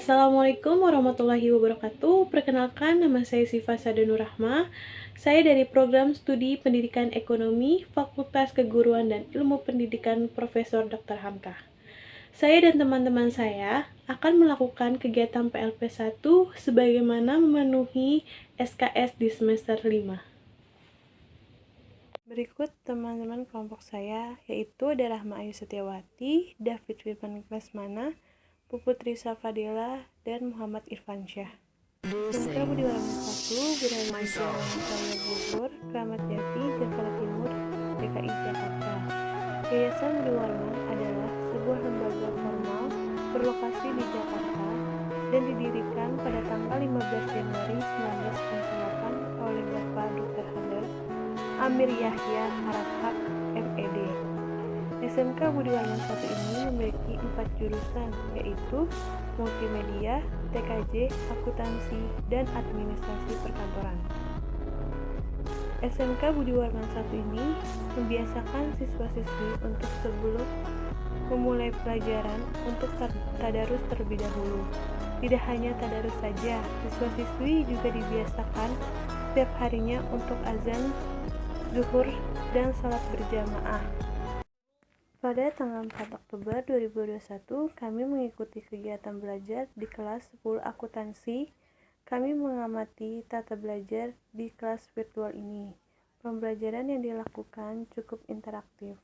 Assalamualaikum warahmatullahi wabarakatuh. Perkenalkan, nama saya Sifa Sadanur Rahma. Saya dari Program Studi Pendidikan Ekonomi, Fakultas Keguruan dan Ilmu Pendidikan Profesor Dr. Hamka. Saya dan teman-teman saya akan melakukan kegiatan PLP 1 sebagaimana memenuhi SKS di semester 5. Berikut teman-teman kelompok saya, yaitu ada Rahma Ayu Setiawati, David Firman Lesmana, Puput Risa Fadila, dan Muhammad Irfansyah. SMK Budi Warman 1 berada di Jalan Raya Bogor, Kramat Jati, Jakarta Timur, DKI Jakarta. Yayasan Budi Warman adalah sebuah lembaga formal berlokasi di Jakarta dan didirikan pada tanggal 15 Januari 1998 oleh Bapak Dr. Handes Amir Yahya Harahap, MED. SMK Budi Warman 1 ini memiliki 4 jurusan, yaitu Multimedia, TKJ, Akuntansi, dan Administrasi Perkantoran. SMK Budi Warman 1 ini membiasakan siswa-siswi untuk sebelum memulai pelajaran untuk tadarus terlebih dahulu. Tidak hanya tadarus saja, siswa-siswi juga dibiasakan setiap harinya untuk azan, zuhur, dan salat berjamaah. Pada tanggal 4 Oktober 2021, kami mengikuti kegiatan belajar di kelas 10 akuntansi. Kami mengamati tata belajar di kelas virtual ini. Pembelajaran yang dilakukan cukup interaktif.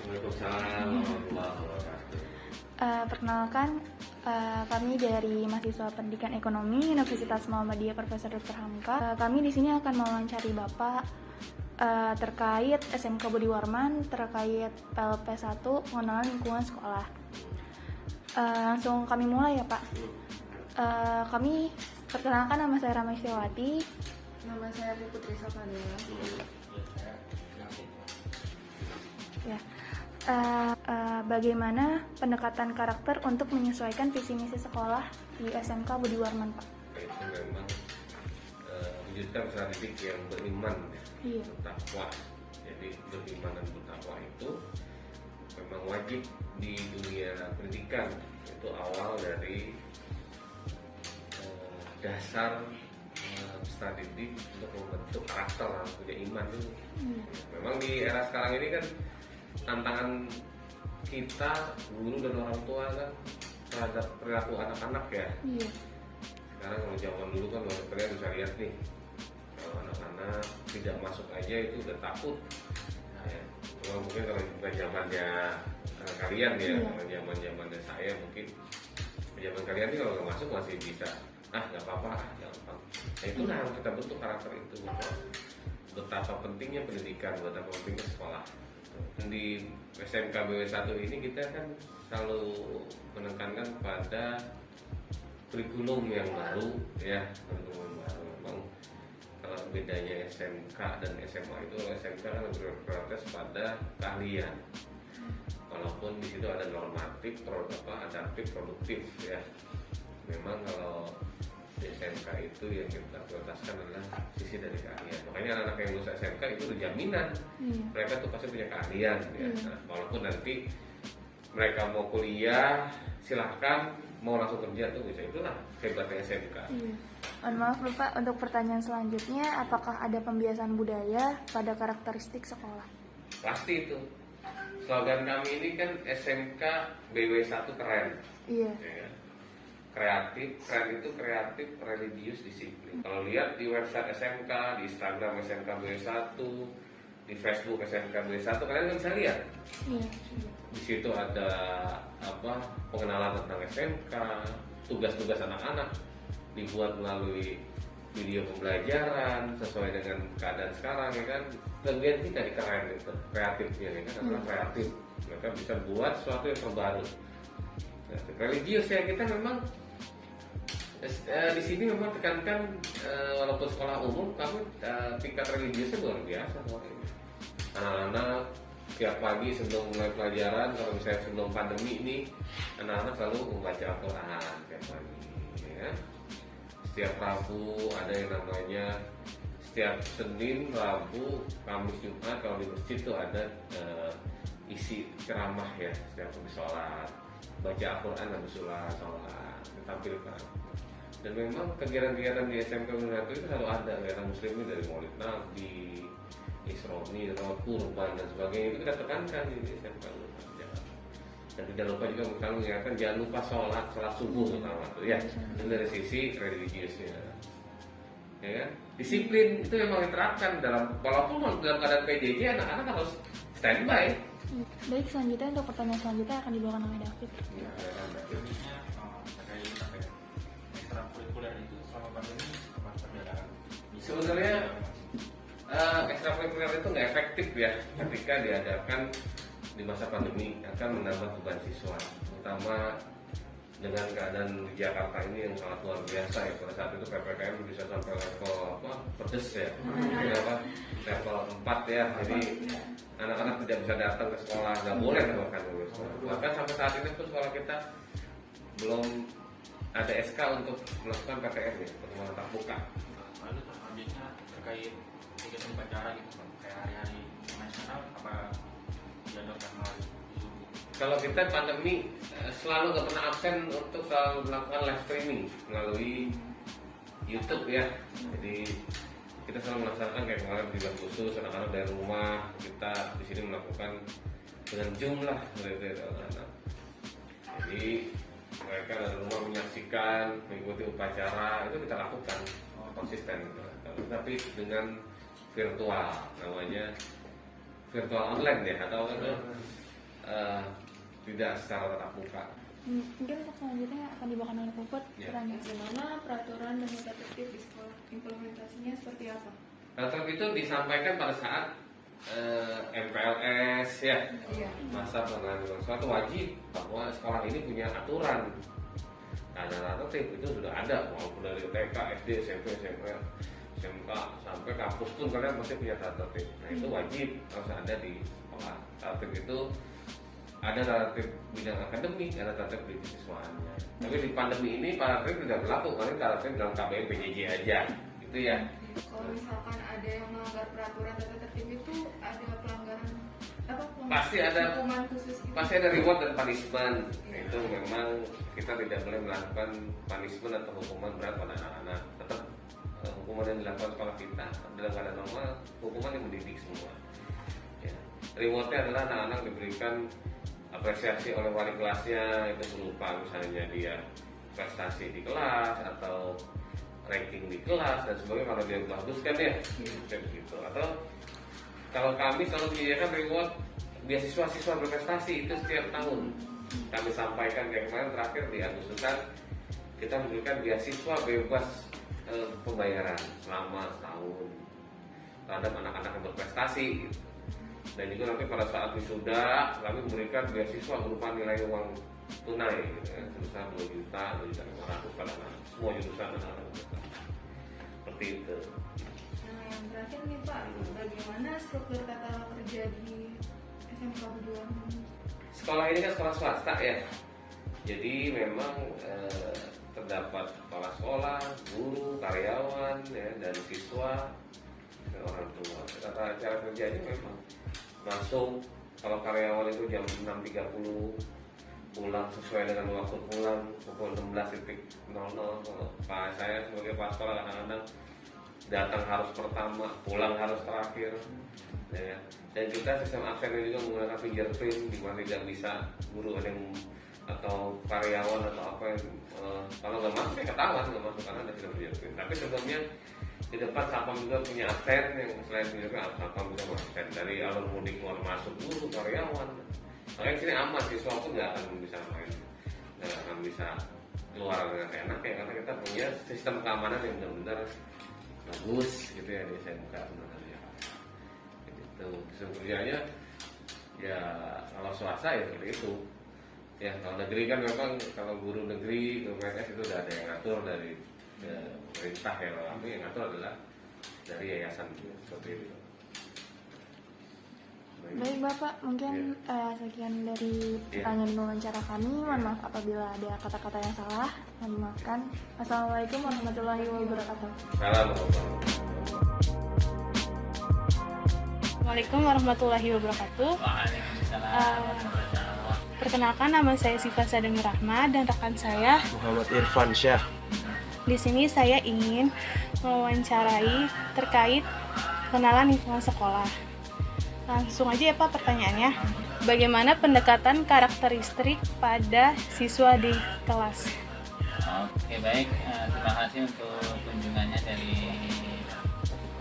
Waalaikumsalam warahmatullahi wabarakatuh. Perkenalkan, kami dari mahasiswa Pendidikan Ekonomi Universitas Muhammadiyah Profesor Dr. Hamka. Kami di sini akan mewawancari Bapak terkait SMK Budi Warman, terkait PLP 1 pengenalan lingkungan sekolah. Langsung kami mulai ya Pak. Kami perkenalkan, nama saya Rahma Setiawati. Nama saya Puput Risa Fadila. Ya. Bagaimana pendekatan karakter untuk menyesuaikan visi misi sekolah di SMK Budi Warman, Pak? Itu memang wujudkan peserta didik yang beriman, Iya. bertakwa. Jadi beriman dan bertakwa itu memang wajib di dunia pendidikan. Itu awal dari dasar peserta didik untuk membentuk karakter, harus punya iman dulu. Memang di era sekarang ini kan tantangan kita, guru dan orang tua kan, terhadap perilaku anak-anak ya. Iya. Sekarang kalau zaman dulu kan kalian bisa lihat nih, kalau anak-anak tidak masuk aja itu udah takut. Nah, ya. Cuma mungkin kalau bukan zamannya kalian ya, kalau zamannya saya mungkin zaman kalian nih kalau nggak masuk masih bisa, nggak apa-apa, gampang. Nah itu harus kita bentuk karakter itu, betapa pentingnya pendidikan, betapa pentingnya sekolah. Di SMK BW 1 ini kita kan selalu menekankan pada kurikulum yang baru ya, kurikulum baru. Memang kalau bedanya SMK dan SMA itu, SMK kan berprioritas pada keahlian, walaupun di situ ada normatif, adaptif, produktif ya. Memang kalau di SMK itu yang kita prioritaskan adalah sisi dari keahlian. Makanya anak-anak yang lulus SMK itu udah jaminan mereka tuh pasti punya keahlian ya. Nah, walaupun nanti mereka mau kuliah silahkan, mau langsung kerja tuh bisa, itulah hebatnya SMK. Mohon maaf Bapak, untuk pertanyaan selanjutnya, apakah ada pembiasaan budaya pada karakteristik sekolah? Pasti itu. Slogan kami ini kan SMK BW 1 keren. Iya. Ya. Kreatif, keren itu kreatif, religius, disiplin. Kalau lihat di website SMK, di Instagram SMK BW 1, di Facebook SMK BW 1, kalian kan bisa lihat. Iya. Di situ ada pengenalan tentang SMK, tugas-tugas anak-anak dibuat melalui video pembelajaran sesuai dengan keadaan sekarang ya kan. Kelebihan kita di keren itu, kreatifnya ya kan, adalah kreatif. Mereka bisa buat sesuatu yang terbaru. Religius ya, kita memang di sini memang tekankan walaupun sekolah umum, kami tingkat religiusnya luar biasa. Anak-anak setiap pagi sebelum mulai pelajaran, kalau misalnya sebelum pandemi ini anak-anak selalu membaca Al-Quran setiap pagi ya. Setiap Rabu ada yang namanya, setiap Senin, Rabu, Kamis, Jumat kalau di masjid tuh ada isi ceramah ya, setiap habis sholat baca Al-Quran, habis sholat ditampilkan. Dan memang kegiatan-kegiatan di SMK Unatu itu selalu ada kegiatan muslim dari Maulid Nabi, Isroni, Rawat Kurban dan sebagainya, itu kita tekankan di SMK Unatu. Dan tidak lupa juga misalnya mengingatkan jangan lupa sholat subuh terutama tuh ya. Dan dari sisi religiusnya, ya kan? Disiplin itu memang diterapkan dalam, walaupun dalam keadaan PJJ anak-anak harus standby. Baik, selanjutnya untuk pertanyaan selanjutnya akan dibawakan oleh David. Ya, ekstrakurikuler itu selama pandemi apa perbedaan? sebenarnya ekstrakurikuler itu nggak efektif ya ketika diadakan di masa pandemi, akan menambah beban siswa, terutama dengan keadaan di Jakarta ini yang sangat luar biasa ya. Pada saat itu PPKM bisa sampai level pedes ya, level 4 ya. Jadi anak-anak tidak bisa datang ke sekolah, nggak boleh bahkan ke sekolah. Bahkan sampai saat ini pun sekolah kita belum ada SK untuk melakukan PTM ya, pertemuan tatap muka. Lalu selanjutnya terkait kegiatan upacara gitu kan, kayak hari-hari nasional apa diadakan melalui Zoom? Kalau kita pandemi selalu nggak pernah absen untuk selalu melakukan live streaming melalui YouTube ya. Jadi kita selalu melaksanakan kayak kemarin di bulan khusus anak-anak dari rumah, kita di sini melakukan dengan jumlah dari anak-anak. Jadi mereka dari rumah menyaksikan, mengikuti upacara, itu kita lakukan konsisten. Tapi dengan virtual, namanya virtual online ya, atau tidak secara tatap muka. Mungkin untuk selanjutnya akan dibawakan oleh Puput. Ya. Bagaimana peraturan dan tata tertib di sekolah, implementasinya seperti apa? Tatap itu disampaikan pada saat MPLS ya, masa pengenalan suatu wajib bahwa sekolah ini punya aturan. Nah, tata tertib itu sudah ada, walaupun dari TK, SD, SMP, SMA, SMK sampai kampus pun kalian masih punya tata tertib. Nah itu wajib harus ada di sekolah. Tata tertib itu ada tata tertib bidang akademik, ada tata tertib siswaannya. Tapi di pandemi ini tata tertib tidak berlaku, karena tata tertib dalam KBM PJJ aja, gitu ya. Kalau misalkan ada yang melanggar peraturan tata tertib itu ada pelanggaran apa? Pasti ada. Hukuman khusus gitu? Pasti ada reward dan punishment. Nah, itu memang kita tidak boleh melakukan punishment atau hukuman berat pada anak-anak. Tetap hukuman yang dilakukan sekolah kita dalam keadaan normal, hukuman yang mendidik semua. Ya. Rewardnya adalah anak-anak diberikan apresiasi oleh wali kelasnya, itu berupa misalnya dia prestasi di kelas atau ranking di kelas dan sebagainya kalau dia bagus kan ya, gitu. Atau kalau kami selalu menyediakan reward beasiswa-siswa berprestasi itu setiap tahun. Kami sampaikan kayak kemarin terakhir di Agustusan kita memberikan beasiswa bebas pembayaran selama setahun terhadap anak-anak yang berprestasi. Dan juga nanti pada saat wisuda kami memberikan beasiswa berupa nilai uang tunai gitu ya, sebesar 2 juta, 2.500.000 pada anak semua jurusan anak-anak seperti itu. Nah yang terakhir nih Pak, bagaimana struktur tata kerja di SMK Buduan? Sekolah ini kan sekolah swasta ya, jadi memang terdapat kepala sekolah, guru, karyawan ya, dan siswa dan orang tua. Tata cara kerjanya memang langsung, kalau karyawan itu jam 6.30 pulang sesuai dengan waktu pulang pukul 16.00. Kalau saya sebagai kepala sekolah kadang-kadang datang harus pertama, pulang harus terakhir ya. Dan kita sistem absennya juga menggunakan fingerprint, di mana tidak bisa guru ada yang atau karyawan atau apa yang kalau nggak masuk ya ketahuan nggak masuk karena ada sistem fingerprint. Tapi sebelumnya di depan Sapam juga punya absen yang selain fingerprint, Sapam juga absen dari alur mudik keluar masuk guru, karyawan. Makanya di sini aman, siswa pun nggak akan bisa main, nggak akan bisa keluar dengan enak ya, karena kita punya sistem keamanan yang benar-benar bagus gitu ya di SMK sebenarnya. Gitu. Sistem kerjanya ya kalau swasta ya seperti itu. Ya kalau negeri kan memang kalau guru negeri, guru PNS itu udah ada yang ngatur dari pemerintah ya, tapi yang ngatur adalah dari yayasan seperti itu. Baik Bapak, mungkin sekian dari pertanyaan wawancara kami. Mohon maaf apabila ada kata-kata yang salah. Mohon maafkan. Assalamualaikum warahmatullahi wabarakatuh. Salam. Assalamualaikum warahmatullahi wabarakatuh. Waalaikumsalam. Perkenalkan, nama saya Siva Sademi Rahma dan rekan saya. Muhammad Irfansyah. Di sini saya ingin mewawancarai terkait pengenalan lingkungan sekolah. Langsung aja ya Pak pertanyaannya. Bagaimana pendekatan karakteristik pada siswa di kelas? Oke, baik. Terima kasih untuk kunjungannya dari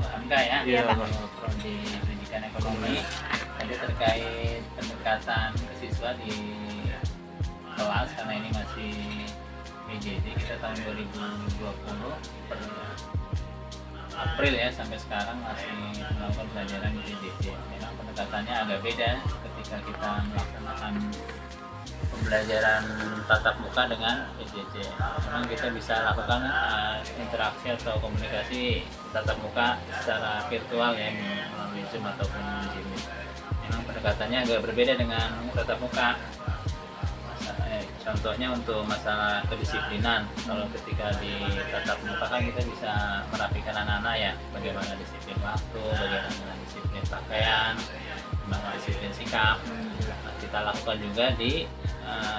HMK ya. Iya, Pak. Prodi Pendidikan Ekonomi. Tadi terkait pendekatan ke siswa di kelas, karena ini masih PJJ, kita tahun 2020 per April ya, sampai sekarang masih melakukan pelajaran di PJJ. Memang pendekatannya agak beda ketika kita melaksanakan pembelajaran tatap muka dengan PJJ. Memang kita bisa lakukan interaksi atau komunikasi tatap muka secara virtual ya, melalui Zoom ataupun Jimmy. Memang pendekatannya agak berbeda dengan tatap muka. Contohnya untuk masalah kedisiplinan, kalau ketika di tatap muka kan kita bisa merapikan anak-anak ya, bagaimana disiplin waktu, bagaimana disiplin pakaian, bagaimana disiplin sikap. Kita lakukan juga di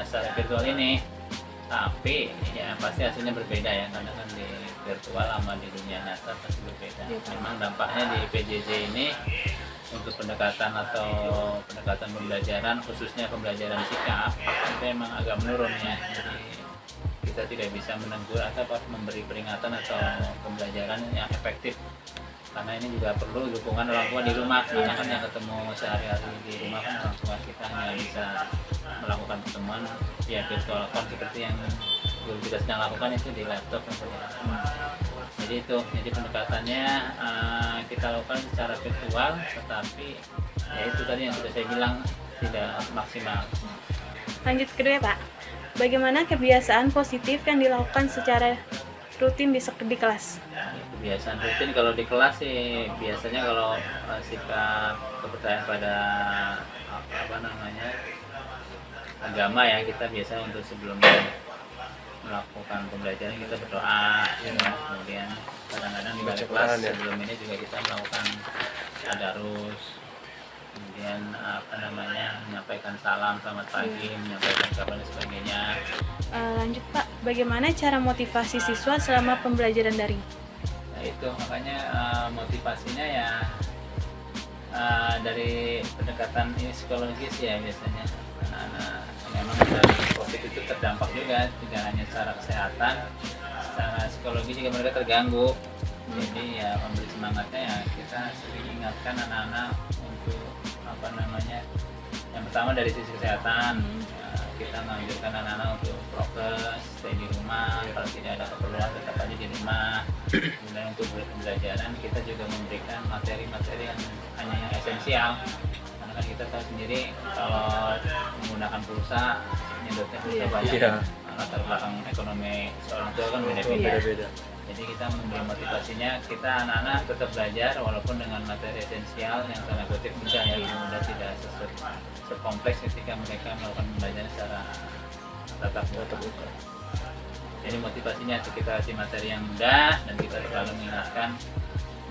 secara virtual ini, tapi ya pasti hasilnya berbeda ya, karena kan di virtual sama di dunia nyata pasti berbeda. Memang dampaknya di PJJ ini untuk pendekatan atau pendekatan pembelajaran, khususnya pembelajaran sikap, itu memang agak menurun ya. Jadi kita tidak bisa menegur atau memberi peringatan atau pembelajaran yang efektif, karena ini juga perlu dukungan orang tua di rumah, karena kan yang ketemu sehari-hari di rumah kan orang tua kita hanya bisa melakukan pertemuan via virtual account seperti yang guru kita sedang lakukan itu di laptop. Jadi pendekatannya kita lakukan secara virtual, tetapi ya itu tadi yang sudah saya bilang tidak maksimal. Lanjut kedua ya Pak. Bagaimana kebiasaan positif yang dilakukan secara rutin di kelas? Kebiasaan rutin kalau di kelas sih biasanya kalau sikap kepercayaan pada agama ya, kita biasa untuk sebelum melakukan pembelajaran kita berdoa ya. Kemudian kadang-kadang di balik kelas sebelum ini juga kita melakukan tadarus, kemudian menyampaikan salam selamat pagi, menyampaikan kabar dan sebagainya. Lanjut Pak, bagaimana cara motivasi siswa selama pembelajaran daring? Nah itu makanya motivasinya ya dari pendekatan ini psikologis ya, biasanya anak-anak memang dari COVID itu terdampak juga, tidak hanya secara kesehatan, secara psikologi juga mereka terganggu. Jadi ya memberi semangatnya ya, kita sering ingatkan anak-anak untuk yang pertama dari sisi kesehatan, kita menganjurkan anak-anak untuk prokes, stay di rumah, kalau tidak ada keperluan tetap aja di rumah. Kemudian untuk pembelajaran kita juga memberikan materi-materi yang hanya yang esensial, karena kan kita tahu sendiri kalau menggunakan pulsa, nyedotnya pulsa banyak. Latar belakang ekonomi seorang tua kan beda-beda. Jadi kita memberi motivasinya, kita anak-anak tetap belajar walaupun dengan materi esensial yang tanda kutip mudah ya, mudah tidak sekompleks ketika mereka melakukan pembelajaran secara tatap muka. Jadi motivasinya kita kasih materi yang mudah, dan kita selalu mengingatkan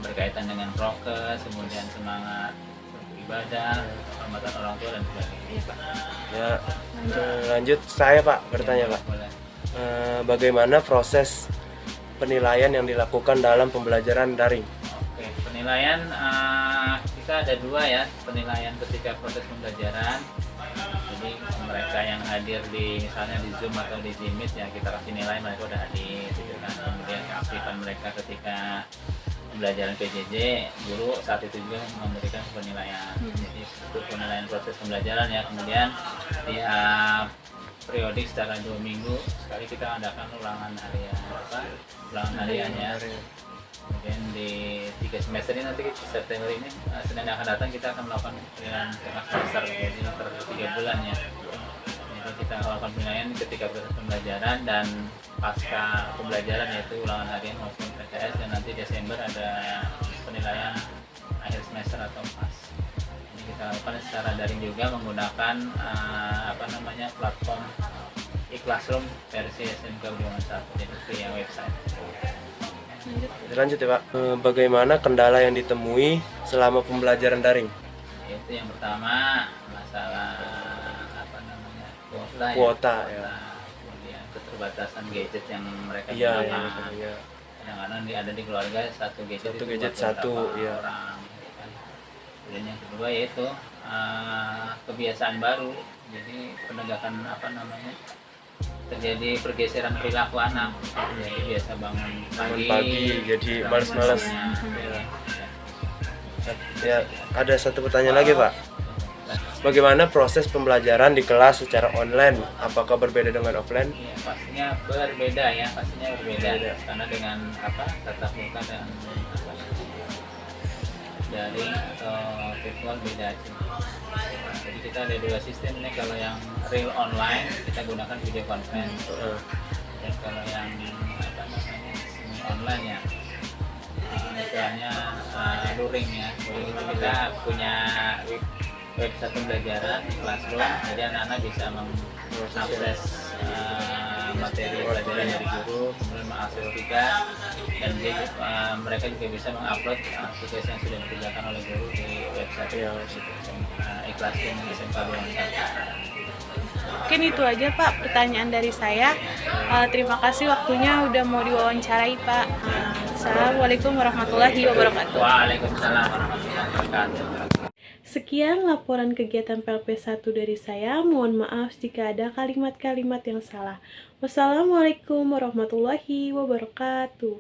berkaitan dengan prokes, kemudian semangat beribadah, hormatan orang tua dan sebagainya. Ya, lanjut saya Pak bertanya Pak. Bagaimana proses penilaian yang dilakukan dalam pembelajaran daring? Oke, penilaian kita ada dua ya, penilaian ketika proses pembelajaran. Jadi mereka yang hadir di misalnya di Zoom atau di Jimit ya, kita kasih nilai mereka udah hadir gitu kan. Kemudian keaktifan mereka ketika pembelajaran PJJ, guru saat itu juga memberikan penilaian. Jadi itu penilaian proses pembelajaran ya. Kemudian tiap periodik secara 2 minggu sekali kita adakan ulangan hariannya. Kemudian di 3 semester ini, nanti September ini Senin yang akan datang kita akan melakukan penilaian tengah semester, jadi per 3 bulan ya. Jadi kita melakukan penilaian ketika proses pembelajaran dan pasca pembelajaran, yaitu ulangan harian maupun PTS, dan nanti Desember ada penilaian akhir semester atau PAS. Ini kita lakukan secara daring juga menggunakan platform e-classroom versi SMK Budiman 1, jadi via website. Lanjut ya Pak. Bagaimana kendala yang ditemui selama pembelajaran daring? Itu yang pertama masalah Kuota, ya. Kemudian keterbatasan gadget yang mereka Iya, gunakan. iya. Kadang-kadang ada di keluarga satu gadget Satu itu gadget buat satu, beberapa iya. orang, gitu kan. Kemudian yang kedua yaitu kebiasaan baru, jadi penegakan terjadi pergeseran perilaku anak, jadi biasa bangun Pagi, jadi malas-malas. Ya, ada satu pertanyaan lagi Pak. Bagaimana proses pembelajaran di kelas secara online? Apakah berbeda dengan offline? Ya, pastinya berbeda ya, karena dengan tatap muka dan daring atau virtual beda sih. Jadi kita ada dua sistem nih, kalau yang real online kita gunakan video conference, dan kalau yang semi online ya istilahnya luring ya. Luring itu kita punya website pembelajaran Classroom, jadi anak-anak bisa mengakses materi pelajaran dari guru, kemudian mengakses tugas, dan mereka juga bisa mengupload tugas yang sudah dikerjakan oleh guru di website e-classroom SMK Budiman 1. Mungkin itu aja Pak pertanyaan dari saya. Terima kasih waktunya udah mau diwawancarai Pak. Assalamualaikum warahmatullahi wabarakatuh. Waalaikumsalam warahmatullahi wabarakatuh. Sekian laporan kegiatan PLP1 dari saya. Mohon maaf jika ada kalimat-kalimat yang salah. Wassalamualaikum warahmatullahi wabarakatuh.